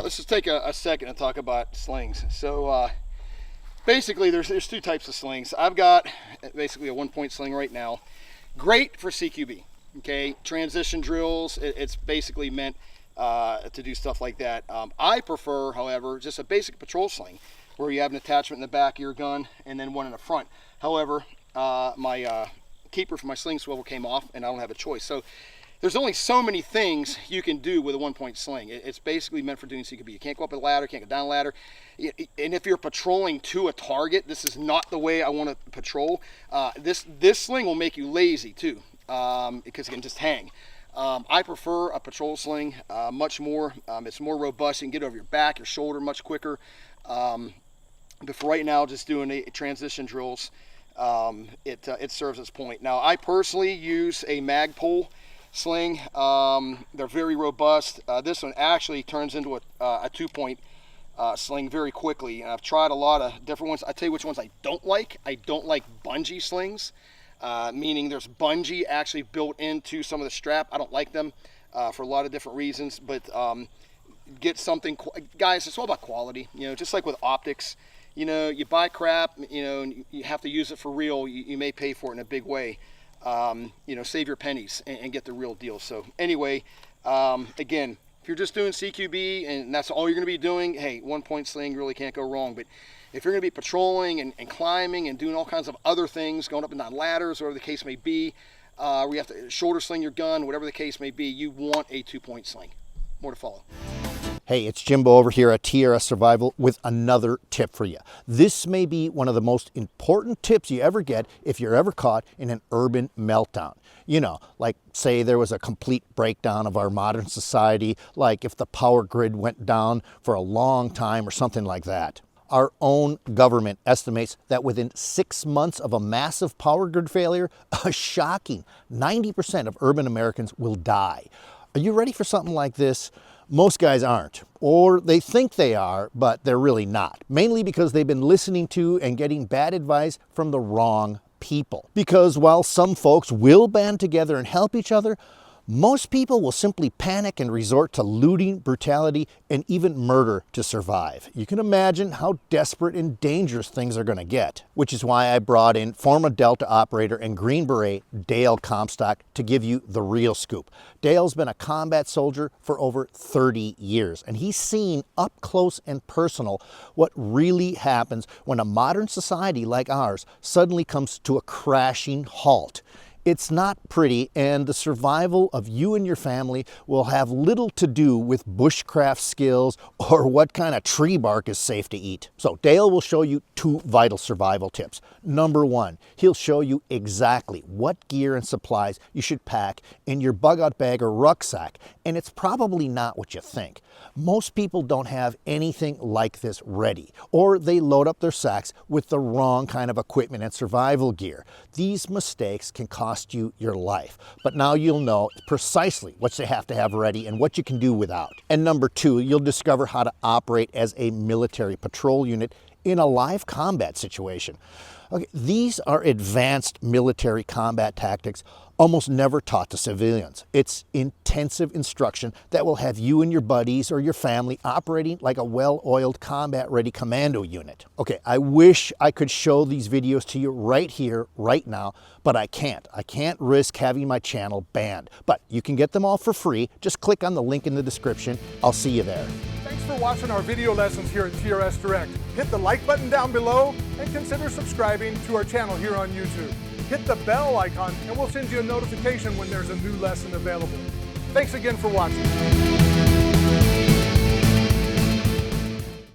let's just take a second to talk about slings. So basically there's two types of slings. I've got basically a 1-point sling right now. Great for CQB, okay? Transition drills, it's basically meant to do stuff like that. I prefer, however, just a basic patrol sling where you have an attachment in the back of your gun and then one in the front. However, my keeper for my sling swivel came off and I don't have a choice. So there's only so many things you can do with a 1-point sling. It's basically meant for doing CQB. You can't go up a ladder, can't go down a ladder. And if you're patrolling to a target, this is not the way I want to patrol. This sling will make you lazy too, because it can just hang. I prefer a patrol sling much more. It's more robust. You can get over your back, your shoulder much quicker. But for right now, just doing transition drills, it serves its point. Now, I personally use a Magpul sling. They're very robust. This one actually turns into a 2-point sling very quickly. And I've tried a lot of different ones. I tell you which ones I don't like. I don't like bungee slings, meaning there's bungee actually built into some of the strap. I don't like them for a lot of different reasons, but get something, guys, it's all about quality. You know, just like with optics, you know, you buy crap, you know, and you have to use it for real. You may pay for it in a big way. You know, save your pennies and get the real deal. So anyway, again, if you're just doing CQB and that's all you're going to be doing, hey, 1-point sling really can't go wrong. But if you're going to be patrolling and climbing and doing all kinds of other things, going up and down ladders, whatever the case may be, where you have to shoulder sling your gun, whatever the case may be, you want a 2-point sling. More to follow. Hey, it's Jimbo over here at TRS Survival with another tip for you. This may be one of the most important tips you ever get if you're ever caught in an urban meltdown. You know, like say there was a complete breakdown of our modern society, like if the power grid went down for a long time or something like that. Our own government estimates that within 6 months of a massive power grid failure, a shocking 90% of urban Americans will die. Are you ready for something like this? Most guys aren't, or they think they are, but they're really not. Mainly because they've been listening to and getting bad advice from the wrong people. Because while some folks will band together and help each other, most people will simply panic and resort to looting, brutality, and even murder to survive. You can imagine how desperate and dangerous things are going to get. Which is why I brought in former Delta operator and Green Beret Dale Comstock to give you the real scoop. Dale's been a combat soldier for over 30 years, and he's seen up close and personal what really happens when a modern society like ours suddenly comes to a crashing halt. It's not pretty, and the survival of you and your family will have little to do with bushcraft skills or what kind of tree bark is safe to eat. So Dale will show you 2 vital survival tips. Number 1, he'll show you exactly what gear and supplies you should pack in your bug-out bag or rucksack, and it's probably not what you think. Most people don't have anything like this ready, or they load up their sacks with the wrong kind of equipment and survival gear. These mistakes can cost you your life, but now you'll know precisely what you have to have ready and what you can do without. And number 2, you'll discover how to operate as a military patrol unit in a live combat situation. Okay, these are advanced military combat tactics almost never taught to civilians. It's intensive instruction that will have you and your buddies or your family operating like a well-oiled combat-ready commando unit. Okay, I wish I could show these videos to you right here, right now, but I can't. I can't risk having my channel banned. But you can get them all for free. Just click on the link in the description. I'll see you there. Thanks for watching our video lessons here at TRS Direct. Hit the like button down below and consider subscribing to our channel here on YouTube. Hit the bell icon and we'll send you a notification when there's a new lesson available. Thanks again for watching.